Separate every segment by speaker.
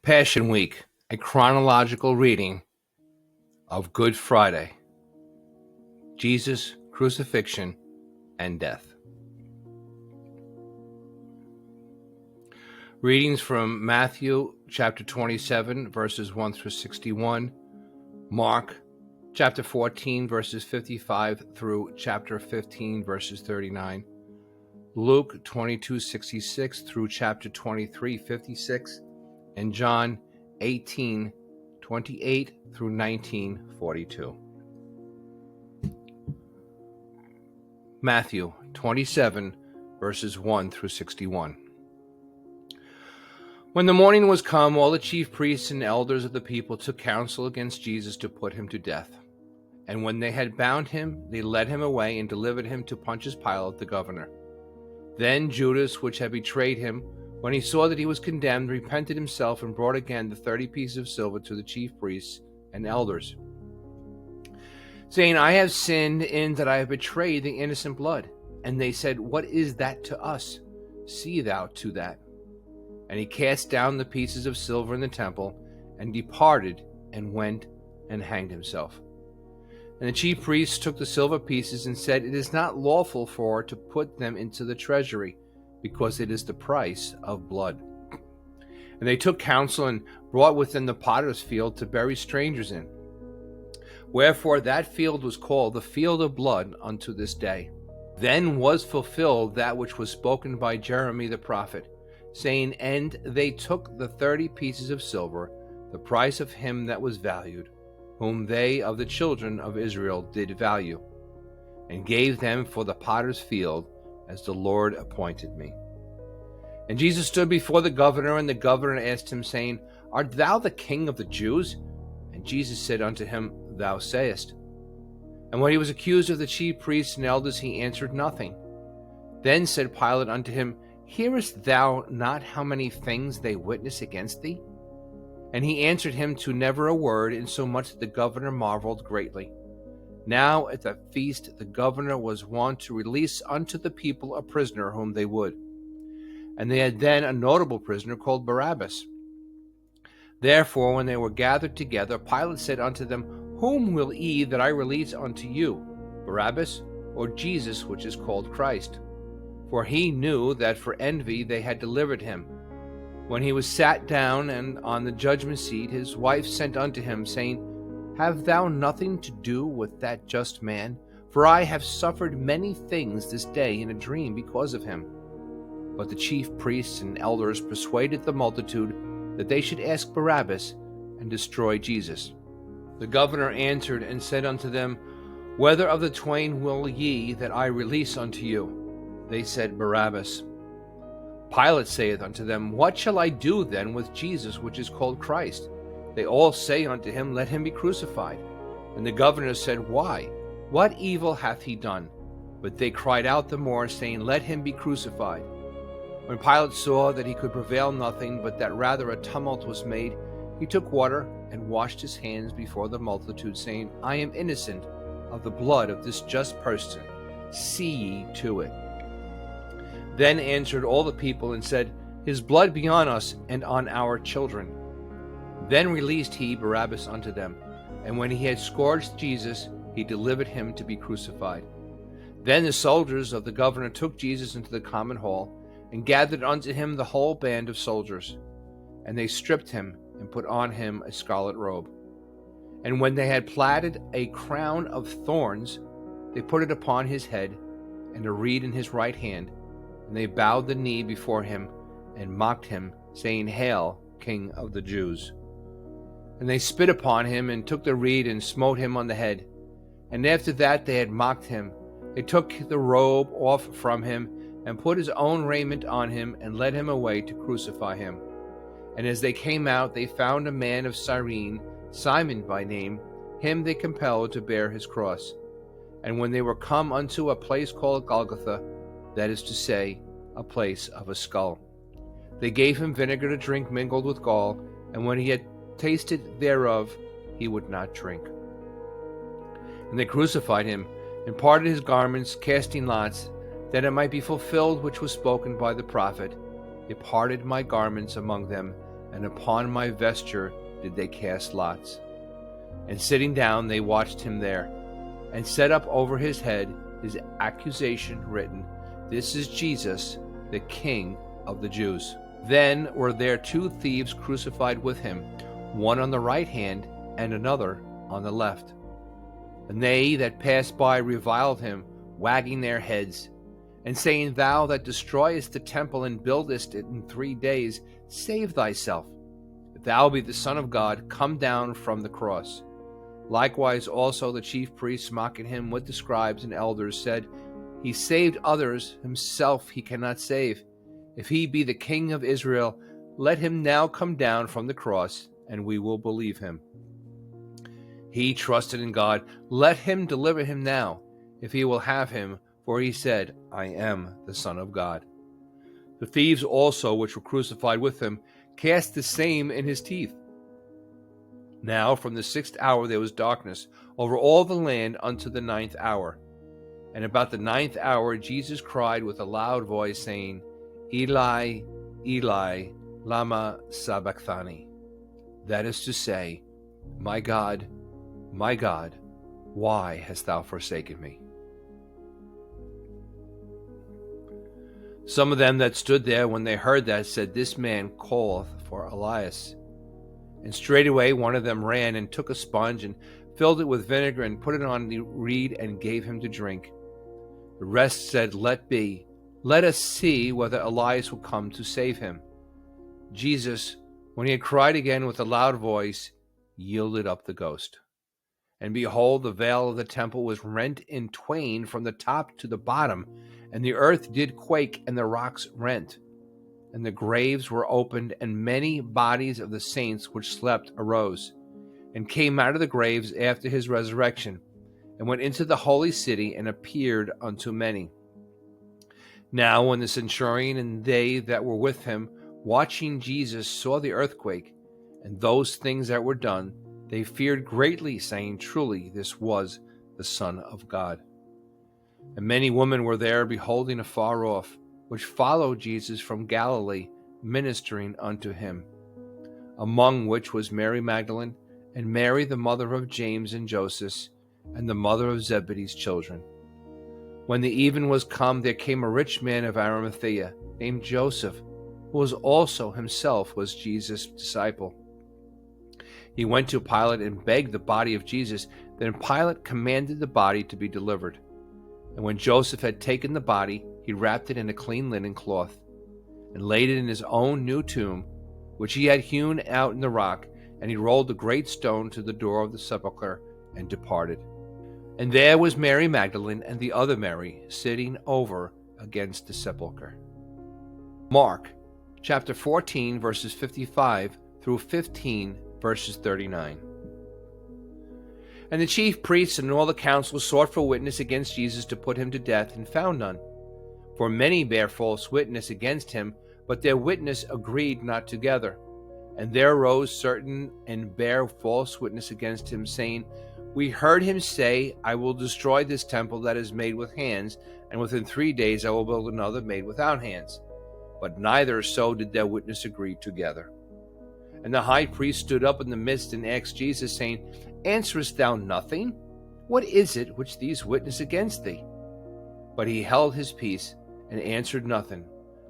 Speaker 1: Passion Week, a chronological reading of Good Friday, Jesus' crucifixion and death. Readings from Matthew chapter 27, verses 1 through 61, Mark chapter 14, verses 55 through chapter 15, verses 39, Luke 22:66 through chapter 23:56, and John 18:28 through 19:42. Matthew 27, verses 1 through 61. When the morning was come, all the chief priests and elders of the people took counsel against Jesus to put him to death. And when they had bound him, they led him away and delivered him to Pontius Pilate the governor. Then Judas, which had betrayed him, when he saw that he was condemned, repented himself and brought again the 30 pieces of silver to the chief priests and elders, saying, I have sinned in that I have betrayed the innocent blood. And they said, What is that to us? See thou to that. And he cast down the pieces of silver in the temple, and departed, and went and hanged himself. And the chief priests took the silver pieces and said, It is not lawful for to put them into the treasury, because it is the price of blood. And they took counsel and brought within the potter's field to bury strangers in. Wherefore that field was called the field of blood unto this day. Then was fulfilled that which was spoken by Jeremy the prophet, saying, And they took the 30 pieces of silver, the price of him that was valued, whom they of the children of Israel did value, and gave them for the potter's field, as the Lord appointed me. And Jesus stood before the governor, and the governor asked him, saying, Art thou the king of the Jews? And Jesus said unto him, Thou sayest. And when he was accused of the chief priests and elders, he answered nothing. Then said Pilate unto him, Hearest thou not how many things they witness against thee? And he answered him to never a word, insomuch that the governor marveled greatly. Now at the feast the governor was wont to release unto the people a prisoner whom they would. And they had then a notable prisoner called Barabbas. Therefore when they were gathered together, Pilate said unto them, Whom will ye that I release unto you, Barabbas, or Jesus, which is called Christ? For he knew that for envy they had delivered him. When he was sat down and on the judgment seat, his wife sent unto him, saying, Have thou nothing to do with that just man? For I have suffered many things this day in a dream because of him. But the chief priests and elders persuaded the multitude that they should ask Barabbas and destroy Jesus. The governor answered and said unto them, Whether of the twain will ye that I release unto you? They said, Barabbas. Pilate saith unto them, What shall I do then with Jesus, which is called Christ? They all say unto him, Let him be crucified. And the governor said, Why? What evil hath he done? But they cried out the more, saying, Let him be crucified. When Pilate saw that he could prevail nothing, but that rather a tumult was made, he took water and washed his hands before the multitude, saying, I am innocent of the blood of this just person. See ye to it. Then answered all the people and said, His blood be on us and on our children. Then released he Barabbas unto them, and when he had scourged Jesus, he delivered him to be crucified. Then the soldiers of the governor took Jesus into the common hall, and gathered unto him the whole band of soldiers. And they stripped him, and put on him a scarlet robe. And when they had platted a crown of thorns, they put it upon his head, and a reed in his right hand. And they bowed the knee before him, and mocked him, saying, Hail, King of the Jews. And they spit upon him, and took the reed, and smote him on the head. And after that they had mocked him, they took the robe off from him, and put his own raiment on him, and led him away to crucify him. And as they came out, they found a man of Cyrene, Simon by name. Him they compelled to bear his cross. And when they were come unto a place called Golgotha, that is to say, a place of a skull, they gave him vinegar to drink mingled with gall, and when he had tasted thereof, he would not drink. And they crucified him, and parted his garments, casting lots, that it might be fulfilled which was spoken by the prophet, They parted my garments among them, and upon my vesture did they cast lots. And sitting down they watched him there, and set up over his head his accusation written, This is Jesus, the King of the Jews. Then were there 2 thieves crucified with him, one on the right hand and another on the left. And they that passed by reviled him, wagging their heads, and saying, Thou that destroyest the temple and buildest it in 3 days, save thyself. If thou be the Son of God, come down from the cross. Likewise also the chief priests, mocking him with the scribes and elders, said, He saved others, himself he cannot save. If he be the King of Israel, let him now come down from the cross, and we will believe him. He trusted in God. Let him deliver him now, if he will have him, for he said, I am the Son of God. The thieves also, which were crucified with him, cast the same in his teeth. Now from the 6th hour there was darkness over all the land unto the 9th hour. And about the 9th hour Jesus cried with a loud voice, saying, Eli, Eli, lama sabachthani. That is to say, my God, why hast thou forsaken me? Some of them that stood there, when they heard that, said, This man calleth for Elias. And straightway one of them ran and took a sponge and filled it with vinegar and put it on the reed and gave him to drink. The rest said, Let be. Let us see whether Elias will come to save him. Jesus, when he had cried again with a loud voice, yielded up the ghost. And behold, the veil of the temple was rent in twain from the top to the bottom, and the earth did quake, and the rocks rent. And the graves were opened, and many bodies of the saints which slept arose, and came out of the graves after his resurrection, and went into the holy city, and appeared unto many. Now when the centurion and they that were with him, watching Jesus, saw the earthquake, and those things that were done, they feared greatly, saying, Truly this was the Son of God. And many women were there, beholding afar off, which followed Jesus from Galilee, ministering unto him, among which was Mary Magdalene, and Mary the mother of James and Joseph, and the mother of Zebedee's children. When the even was come, there came a rich man of Arimathea, named Joseph, who was also himself was Jesus' disciple. He went to Pilate and begged the body of Jesus. Then Pilate commanded the body to be delivered. And when Joseph had taken the body, he wrapped it in a clean linen cloth, and laid it in his own new tomb, which he had hewn out in the rock, and he rolled a great stone to the door of the sepulchre, and departed. And there was Mary Magdalene and the other Mary sitting over against the sepulchre. Mark chapter 14, verses 55 through 15, verses 39. And the chief priests and all the council sought for witness against Jesus to put him to death, and found none. For many bare false witness against him, but their witness agreed not together. And there arose certain and bare false witness against him, saying, We heard him say, I will destroy this temple that is made with hands, and within 3 days I will build another made without hands. But neither so did their witness agree together. And the high priest stood up in the midst and asked Jesus, saying, Answerest thou nothing? What is it which these witness against thee? But he held his peace, and answered nothing.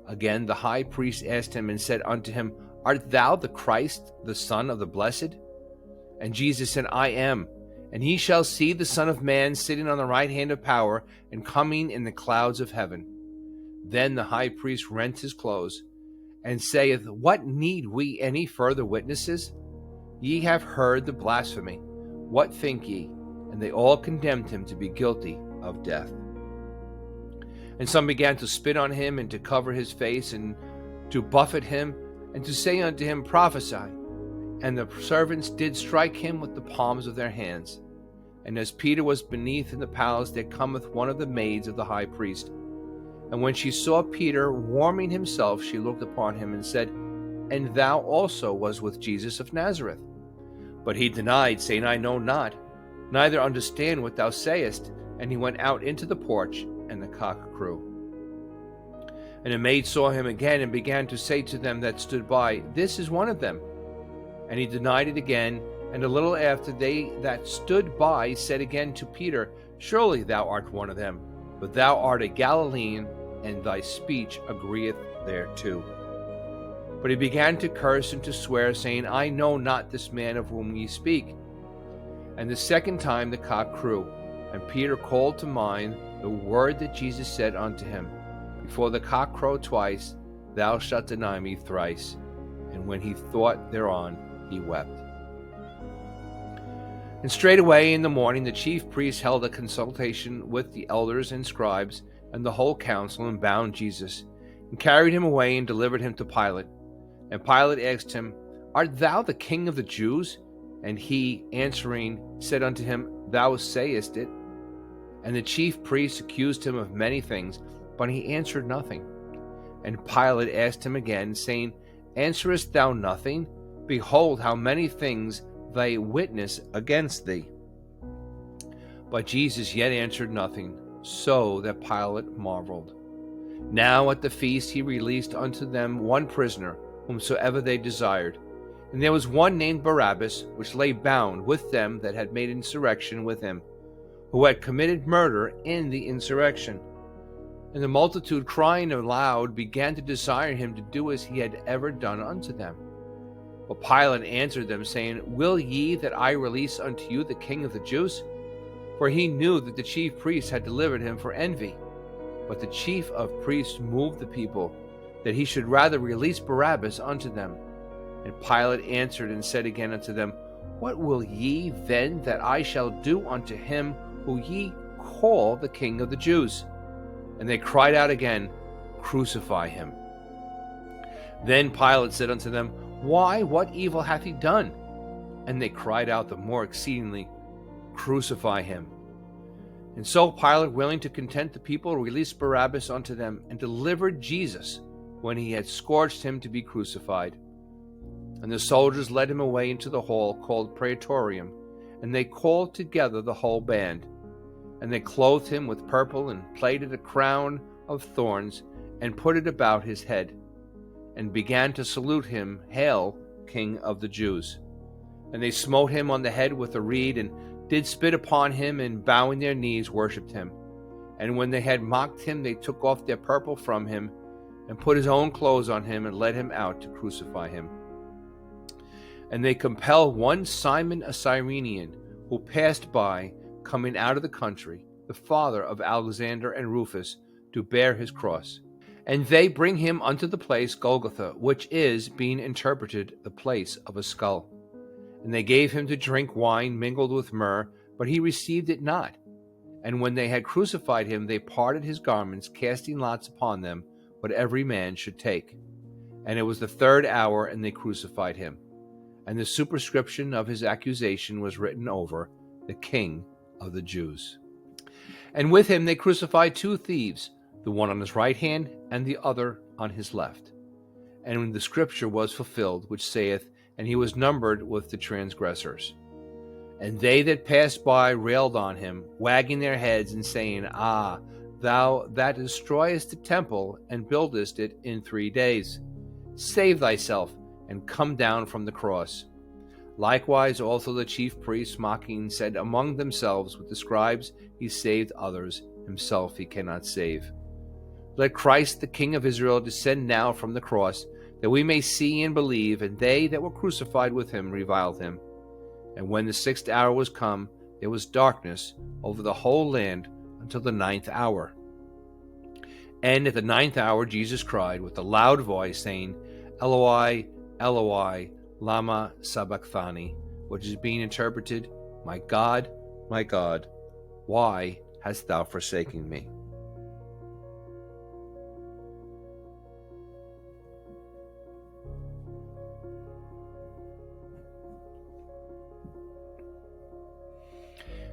Speaker 1: Again the high priest asked him, and said unto him, Art thou the Christ, the Son of the Blessed? And Jesus said, I am. And ye shall see the Son of Man sitting on the right hand of power, and coming in the clouds of heaven. Then the high priest rent his clothes, and saith, What need we any further witnesses? Ye have heard the blasphemy. What think ye? And they all condemned him to be guilty of death. And some began to spit on him, and to cover his face, and to buffet him, and to say unto him, Prophesy. And the servants did strike him with the palms of their hands. And as Peter was beneath in the palace, there cometh one of the maids of the high priest. And when she saw Peter warming himself, she looked upon him, and said, And thou also was with Jesus of Nazareth. But he denied, saying, I know not, neither understand what thou sayest. And he went out into the porch, and the cock crew. And the maid saw him again and began to say to them that stood by, This is one of them. And he denied it again. And a little after, they that stood by said again to Peter, Surely thou art one of them, but thou art a Galilean, and thy speech agreeth thereto. But he began to curse and to swear, saying, I know not this man of whom ye speak. And the second time the cock crew, and Peter called to mind the word that Jesus said unto him, Before the cock crow twice, thou shalt deny me thrice. And when he thought thereon, he wept. And straightway in the morning the chief priests held a consultation with the elders and scribes and the whole council, and bound Jesus, and carried him away, and delivered him to Pilate. And Pilate asked him, Art thou the king of the Jews? And he, answering, said unto him, Thou sayest it. And the chief priests accused him of many things, but he answered nothing. And Pilate asked him again, saying, Answerest thou nothing? Behold, how many things they witness against thee. But Jesus yet answered nothing, so that Pilate marveled. Now at the feast he released unto them one prisoner, whomsoever they desired. And there was one named Barabbas, which lay bound with them that had made insurrection with him, who had committed murder in the insurrection. And the multitude, crying aloud, began to desire him to do as he had ever done unto them. But Pilate answered them, saying, Will ye that I release unto you the king of the Jews? For he knew that the chief priests had delivered him for envy. But the chief of priests moved the people, that he should rather release Barabbas unto them. And Pilate answered and said again unto them, What will ye then that I shall do unto him who ye call the king of the Jews? And they cried out again, Crucify him. Then Pilate said unto them, Why, what evil hath he done? And they cried out the more exceedingly, Crucify him. And so Pilate, willing to content the people, released Barabbas unto them, and delivered Jesus, when he had scourged him, to be crucified. And the soldiers led him away into the hall called Praetorium, and they called together the whole band. And they clothed him with purple, and plaited a crown of thorns, and put it about his head, and began to salute him, Hail, King of the Jews. And they smote him on the head with a reed, and did spit upon him, and bowing their knees worshipped him. And when they had mocked him, they took off their purple from him, and put his own clothes on him, and led him out to crucify him. And they compelled one Simon a Cyrenian, who passed by, coming out of the country, the father of Alexander and Rufus, to bear his cross. And they bring him unto the place Golgotha, which is, being interpreted, the place of a skull. And they gave him to drink wine mingled with myrrh, but he received it not. And when they had crucified him, they parted his garments, casting lots upon them, what every man should take. And it was the third hour, and they crucified him. And the superscription of his accusation was written over, The King of the Jews. And with him they crucified two thieves, the one on his right hand, and the other on his left. And when the scripture was fulfilled, which saith, And he was numbered with the transgressors. And they that passed by railed on him, wagging their heads, and saying, Ah, thou that destroyest the temple, and buildest it in 3 days, save thyself, and come down from the cross. Likewise also the chief priests, mocking, said among themselves with the scribes, He saved others, himself he cannot save. Let Christ the King of Israel descend now from the cross, that we may see and believe. And they that were crucified with him reviled him. And when the 6th hour was come, there was darkness over the whole land until the 9th hour. And at the 9th hour Jesus cried with a loud voice, saying, Eloi, Eloi, lama sabachthani, which is being interpreted, my God, why hast thou forsaken me?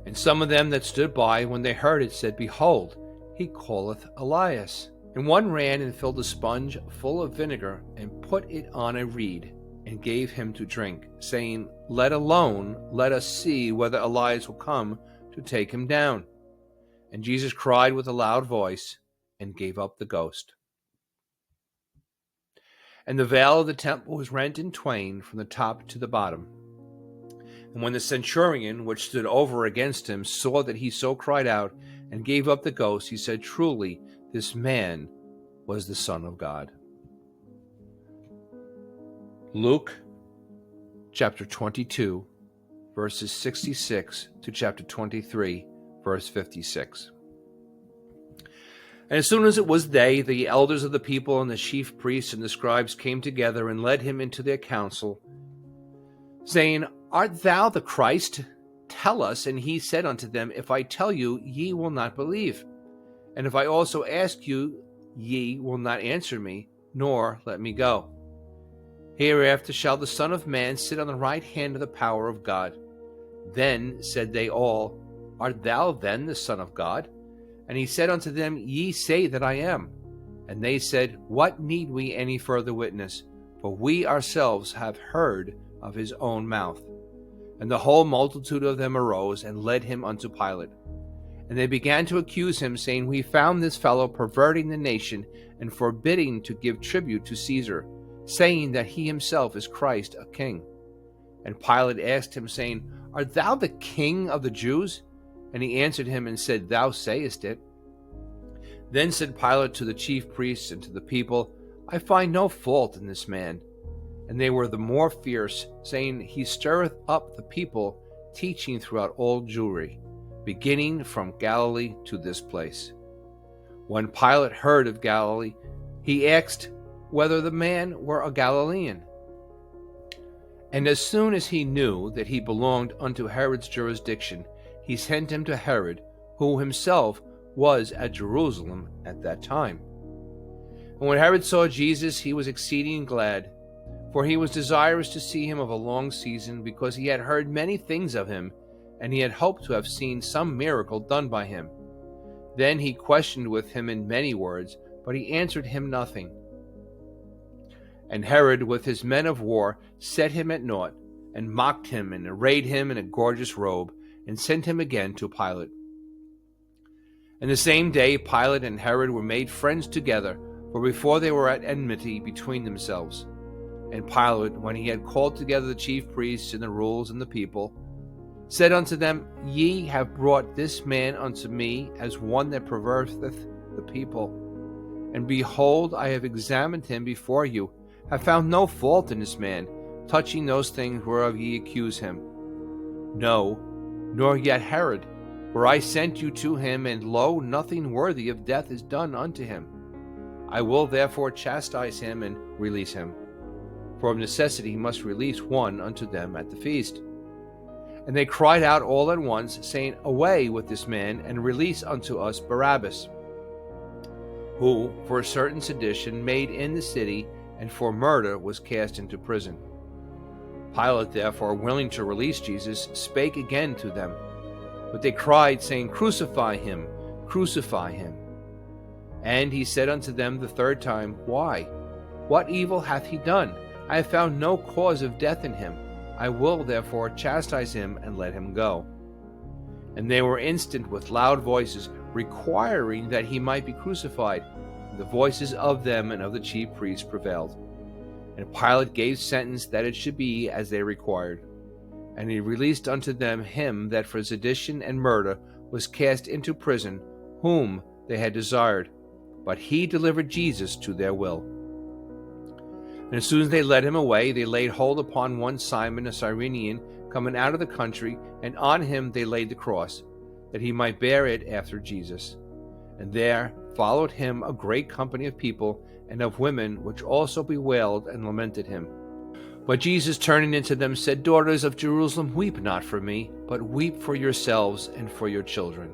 Speaker 1: And some of them that stood by, when they heard it, said, Behold, he calleth Elias. And one ran and filled a sponge full of vinegar, and put it on a reed, and gave him to drink, saying, Let alone, let us see whether Elias will come to take him down. And Jesus cried with a loud voice, and gave up the ghost. And the veil of the temple was rent in twain from the top to the bottom. And when the centurion, which stood over against him, saw that he so cried out and gave up the ghost, he said, "Truly, this man was the Son of God." Luke chapter 22, verses 66 to chapter 23, verse 56. And as soon as it was day, the elders of the people and the chief priests and the scribes came together and led him into their council, saying, "Art thou the Christ? Tell us." And he said unto them, "If I tell you, ye will not believe. And if I also ask you, ye will not answer me, nor let me go. Hereafter shall the Son of Man sit on the right hand of the power of God." Then said they all, "Art thou then the Son of God?" And he said unto them, "Ye say that I am." And they said, "What need we any further witness? For we ourselves have heard of his own mouth." And the whole multitude of them arose and led him unto Pilate. And they began to accuse him, saying, "We found this fellow perverting the nation and forbidding to give tribute to Caesar, saying that he himself is Christ, a king." And Pilate asked him, saying, "Art thou the king of the Jews?" And he answered him and said, "Thou sayest it." Then said Pilate to the chief priests and to the people, "I find no fault in this man." And they were the more fierce, saying, "He stirreth up the people, teaching throughout all Jewry, beginning from Galilee to this place." When Pilate heard of Galilee, he asked whether the man were a Galilean. And as soon as he knew that he belonged unto Herod's jurisdiction, he sent him to Herod, who himself was at Jerusalem at that time. And when Herod saw Jesus, he was exceeding glad, for he was desirous to see him of a long season, because he had heard many things of him, and he had hoped to have seen some miracle done by him. Then he questioned with him in many words, but he answered him nothing. And Herod with his men of war set him at naught, and mocked him, and arrayed him in a gorgeous robe, and sent him again to Pilate. And the same day Pilate and Herod were made friends together, for before they were at enmity between themselves. And Pilate, when he had called together the chief priests and the rules and the people, said unto them, "Ye have brought this man unto me as one that perverteth the people. And behold, I have examined him before you, have found no fault in this man, touching those things whereof ye accuse him. No, nor yet Herod, for I sent you to him, and lo, nothing worthy of death is done unto him. I will therefore chastise him and release him. For of necessity he must release one unto them at the feast." And they cried out all at once, saying, "Away with this man, and release unto us Barabbas, who for a certain sedition made in the city, and for murder was cast into prison." Pilate, therefore, willing to release Jesus, spake again to them. But they cried, saying, "Crucify him, crucify him." And he said unto them the third time, "Why? What evil hath he done? I have found no cause of death in him. I will therefore chastise him and let him go." And they were instant with loud voices, requiring that he might be crucified. The voices of them and of the chief priests prevailed. And Pilate gave sentence that it should be as they required. And he released unto them him that for sedition and murder was cast into prison, whom they had desired. But he delivered Jesus to their will. And as soon as they led him away, they laid hold upon one Simon, a Cyrenian, coming out of the country, and on him they laid the cross, that he might bear it after Jesus. And there followed him a great company of people and of women, which also bewailed and lamented him. But Jesus, turning into them, said, "Daughters of Jerusalem, weep not for me, but weep for yourselves and for your children.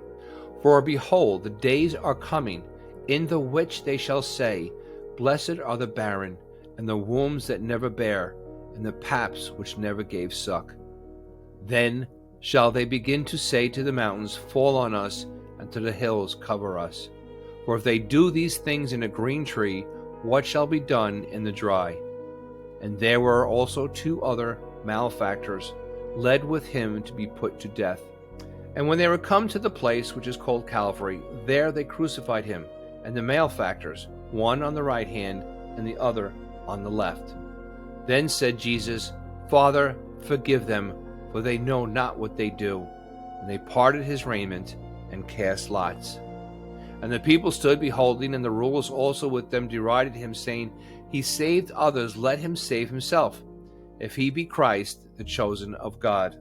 Speaker 1: For behold, the days are coming, in the which they shall say, Blessed are the barren, and the wombs that never bare, and the paps which never gave suck. Then shall they begin to say to the mountains, Fall on us, and to the hills, cover us. For if they do these things in a green tree, what shall be done in the dry? And there were also 2 other malefactors, led with him to be put to death. And when they were come to the place which is called Calvary, there they crucified him, and the malefactors, one on the right hand, and the other on the left. Then said Jesus, Father, forgive them, for they know not what they do. And they parted his raiment and cast lots. And the people stood beholding, and the rulers also with them derided him, saying, He saved others, let him save himself, if he be Christ, the chosen of God.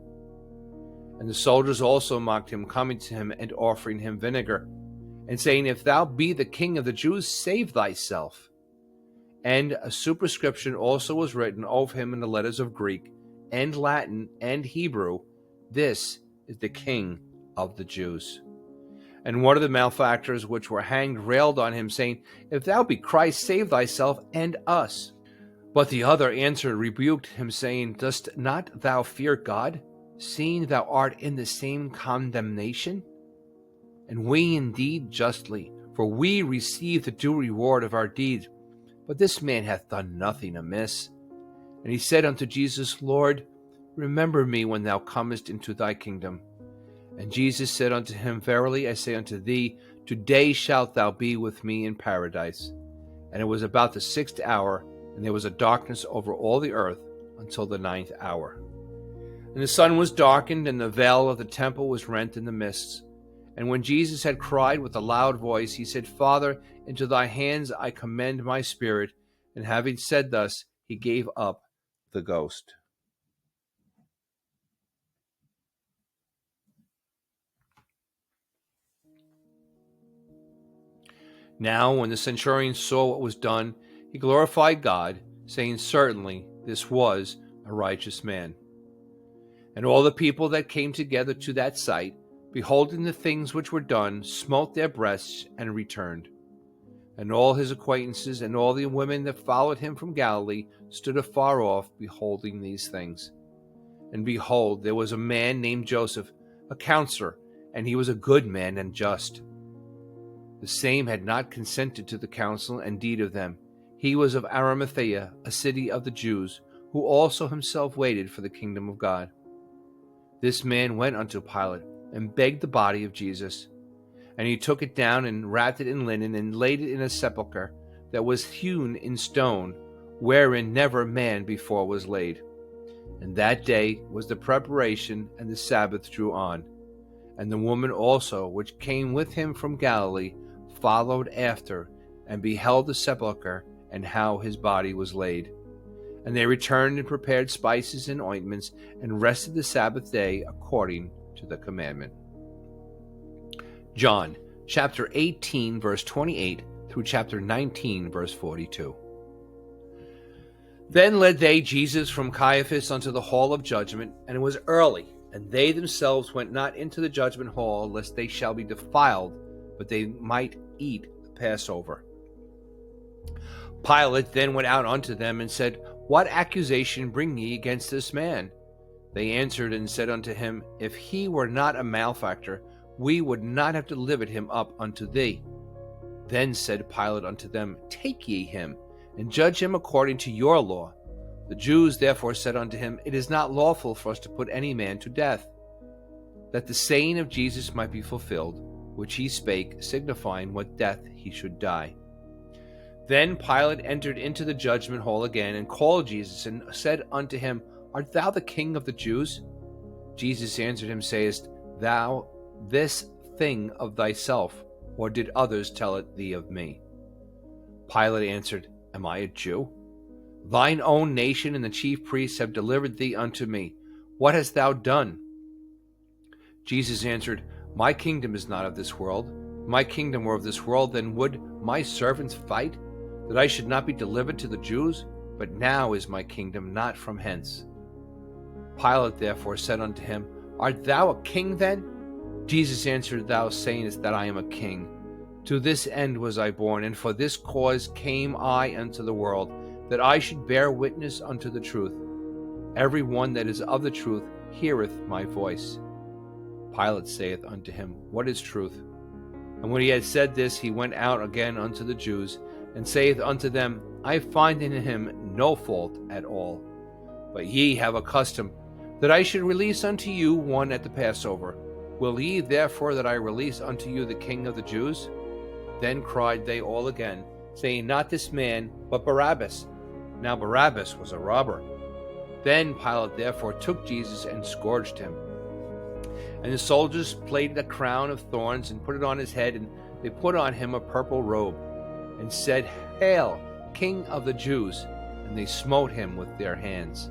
Speaker 1: And the soldiers also mocked him, coming to him and offering him vinegar, and saying, If thou be the king of the Jews, save thyself. And a superscription also was written over him in the letters of Greek, and Latin, and Hebrew, This is the King of the Jews. And one of the malefactors which were hanged railed on him, saying, If thou be Christ, save thyself and us. But the other answered, rebuked him, saying, Dost not thou fear God, seeing thou art in the same condemnation? And we indeed justly, for we receive the due reward of our deeds. But this man hath done nothing amiss. And he said unto Jesus, Lord, remember me when thou comest into thy kingdom. And Jesus said unto him, Verily I say unto thee, today shalt thou be with me in paradise. And it was about the 6th hour, and there was a darkness over all the earth until the 9th hour. And the sun was darkened, and the veil of the temple was rent in the midst. And when Jesus had cried with a loud voice, he said, Father, into thy hands I commend my spirit. And having said thus, he gave up the ghost. Now, when the centurion saw what was done, he glorified God, saying, Certainly this was a righteous man. And all the people that came together to that sight, beholding the things which were done, smote their breasts and returned. And all his acquaintances and all the women that followed him from Galilee stood afar off, beholding these things. And behold, there was a man named Joseph, a counselor, and he was a good man and just. The same had not consented to the counsel and deed of them. He was of Arimathea, a city of the Jews, who also himself waited for the kingdom of God. This man went unto Pilate, and begged the body of Jesus. And he took it down, and wrapped it in linen, and laid it in a sepulchre that was hewn in stone, wherein never man before was laid. And that day was the preparation, and the Sabbath drew on. And the woman also, which came with him from Galilee, followed after, and beheld the sepulchre, and how his body was laid. And they returned and prepared spices and ointments, and rested the Sabbath day according to the commandment. John, chapter 18, verse 28, through chapter 19, verse 42. Then led they Jesus from Caiaphas unto the hall of judgment, and it was early, and they themselves went not into the judgment hall, lest they shall be defiled, but they might eat the Passover. Pilate then went out unto them, and said, What accusation bring ye against this man? They answered and said unto him, If he were not a malefactor, we would not have delivered him up unto thee. Then said Pilate unto them, Take ye him, and judge him according to your law. The Jews therefore said unto him, It is not lawful for us to put any man to death, that the saying of Jesus might be fulfilled, which he spake, signifying what death he should die. Then Pilate entered into the judgment hall again, and called Jesus, and said unto him, Art thou the king of the Jews? Jesus answered him, Sayest thou this thing of thyself, or did others tell it thee of me? Pilate answered, Am I a Jew? Thine own nation and the chief priests have delivered thee unto me. What hast thou done? Jesus answered, My kingdom is not of this world. If my kingdom were of this world, then would my servants fight, that I should not be delivered to the Jews? But now is my kingdom not from hence. Pilate therefore said unto him, Art thou a king then? Jesus answered, Thou sayest that I am a king. To this end was I born, and for this cause came I unto the world, that I should bear witness unto the truth. Every one that is of the truth heareth my voice. Pilate saith unto him, What is truth? And when he had said this, he went out again unto the Jews, and saith unto them, I find in him no fault at all. But ye have a custom, that I should release unto you one at the Passover. Will ye therefore that I release unto you the King of the Jews? Then cried they all again, saying, Not this man, but Barabbas. Now Barabbas was a robber. Then Pilate therefore took Jesus and scourged him. And the soldiers plaited a crown of thorns and put it on his head, and they put on him a purple robe, and said, "Hail, King of the Jews!" And they smote him with their hands.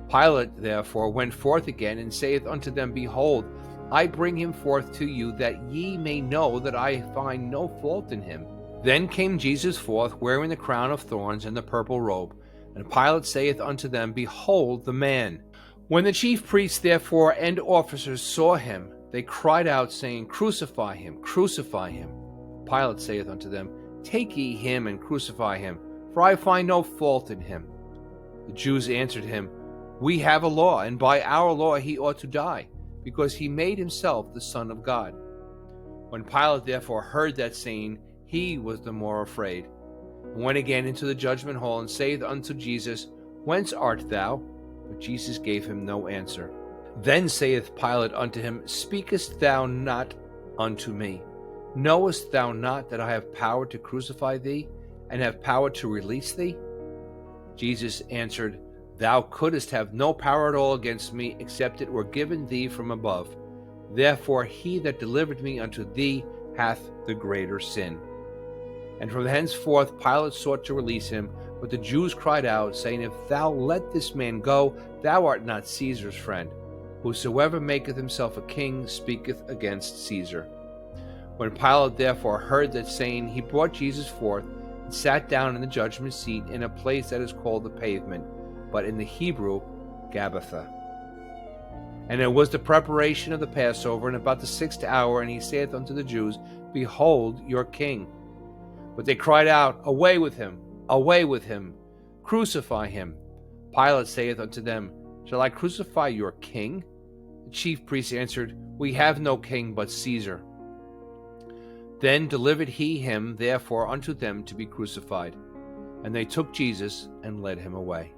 Speaker 1: Pilate therefore went forth again, and saith unto them, Behold, I bring him forth to you, that ye may know that I find no fault in him. Then came Jesus forth, wearing the crown of thorns and the purple robe. And Pilate saith unto them, Behold the man. When the chief priests therefore and officers saw him, they cried out, saying, Crucify him, crucify him. Pilate saith unto them, Take ye him and crucify him, for I find no fault in him. The Jews answered him, We have a law, and by our law he ought to die, because he made himself the Son of God. When Pilate therefore heard that saying, he was the more afraid, and went again into the judgment hall, and saith unto Jesus, Whence art thou? But Jesus gave him no answer. Then saith Pilate unto him, Speakest thou not unto me? Knowest thou not that I have power to crucify thee, and have power to release thee? Jesus answered, Thou couldst have no power at all against me, except it were given thee from above. Therefore he that delivered me unto thee hath the greater sin. And from henceforth Pilate sought to release him, but the Jews cried out, saying, If thou let this man go, thou art not Caesar's friend. Whosoever maketh himself a king speaketh against Caesar. When Pilate therefore heard that saying, he brought Jesus forth, and sat down in the judgment seat in a place that is called the Pavement, but in the Hebrew, Gabbatha. And it was the preparation of the Passover, and about the 6th hour, and he saith unto the Jews, Behold your king. But they cried out, Away with him, crucify him. Pilate saith unto them, Shall I crucify your king? The chief priests answered, We have no king but Caesar. Then delivered he him therefore unto them to be crucified. And they took Jesus and led him away.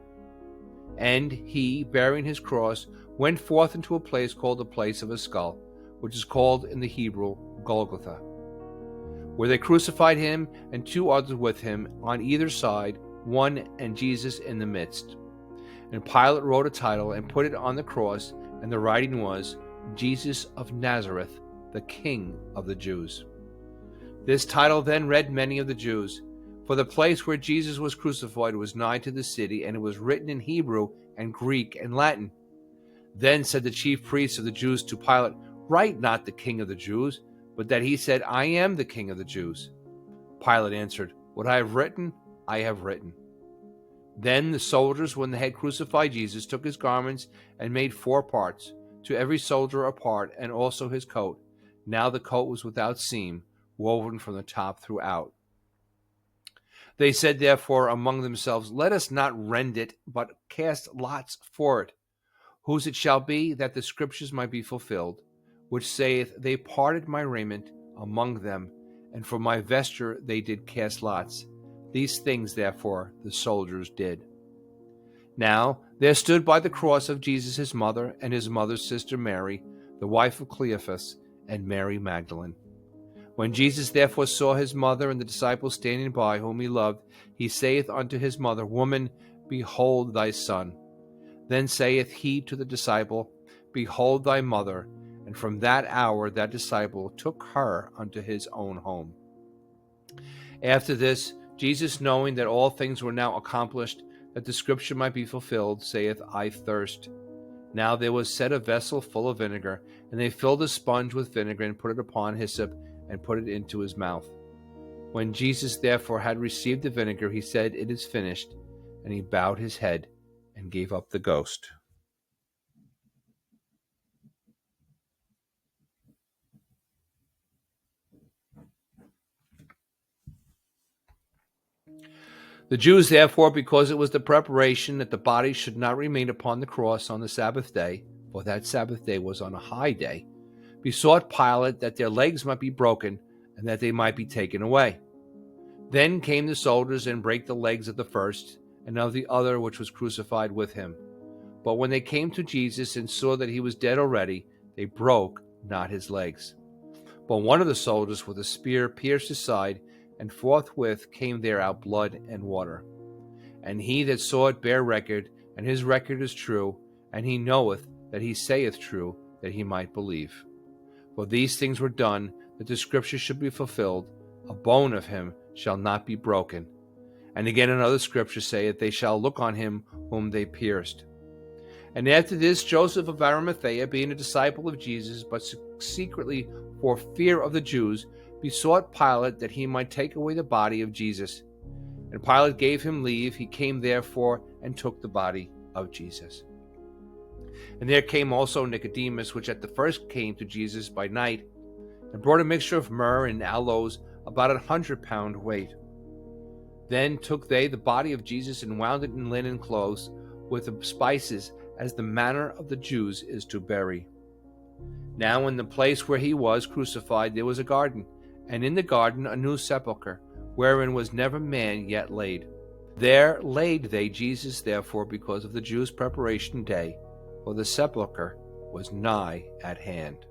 Speaker 1: And he, bearing his cross, went forth into a place called the place of a skull, which is called in the Hebrew Golgotha, where they crucified him, and 2 others with him on either side, one and Jesus in the midst. And Pilate wrote a title and put it on the cross, and the writing was, Jesus of Nazareth, the King of the Jews. This title then read many of the Jews, for the place where Jesus was crucified was nigh to the city, and it was written in Hebrew and Greek and Latin. Then said the chief priests of the Jews to Pilate, Write not the King of the Jews, but that he said, I am the King of the Jews. Pilate answered, What I have written, I have written. Then the soldiers, when they had crucified Jesus, took his garments and made 4 parts, to every soldier a part, and also his coat. Now the coat was without seam, woven from the top throughout. They said therefore among themselves, Let us not rend it, but cast lots for it, whose it shall be, that the scriptures might be fulfilled, which saith, They parted my raiment among them, and for my vesture they did cast lots. These things therefore the soldiers did. Now there stood by the cross of Jesus his mother, and his mother's sister Mary, the wife of Cleophas, and Mary Magdalene. When Jesus therefore saw his mother and the disciples standing by, whom he loved, he saith unto his mother, Woman, behold thy son. Then saith he to the disciple, Behold thy mother. And from that hour that disciple took her unto his own home. After this, Jesus, knowing that all things were now accomplished, that the scripture might be fulfilled, saith, I thirst. Now there was set a vessel full of vinegar, and they filled a sponge with vinegar, and put it upon hyssop, and put it into his mouth. When Jesus therefore had received the vinegar, he said, It is finished. And he bowed his head and gave up the ghost. The Jews therefore, because it was the preparation that the body should not remain upon the cross on the Sabbath day, for that Sabbath day was on a high day, besought Pilate that their legs might be broken, and that they might be taken away. Then came the soldiers and brake the legs of the first, and of the other which was crucified with him. But when they came to Jesus and saw that he was dead already, they broke not his legs. But one of the soldiers with a spear pierced his side, and forthwith came there out blood and water. And he that saw it bare record, and his record is true, and he knoweth that he saith true, that he might believe. For these things were done, that the scripture should be fulfilled, a bone of him shall not be broken. And again another scripture saith, they shall look on him whom they pierced. And after this, Joseph of Arimathea, being a disciple of Jesus, but secretly for fear of the Jews, besought Pilate that he might take away the body of Jesus. And Pilate gave him leave. He came therefore and took the body of Jesus. And there came also Nicodemus, which at the first came to Jesus by night, and brought a mixture of myrrh and aloes, about 100 pound weight. Then took they the body of Jesus and wound it in linen clothes with the spices, as the manner of the Jews is to bury. Now in the place where he was crucified there was a garden, and in the garden a new sepulchre, wherein was never man yet laid. There laid they Jesus therefore because of the Jews' preparation day, for the sepulchre was nigh at hand.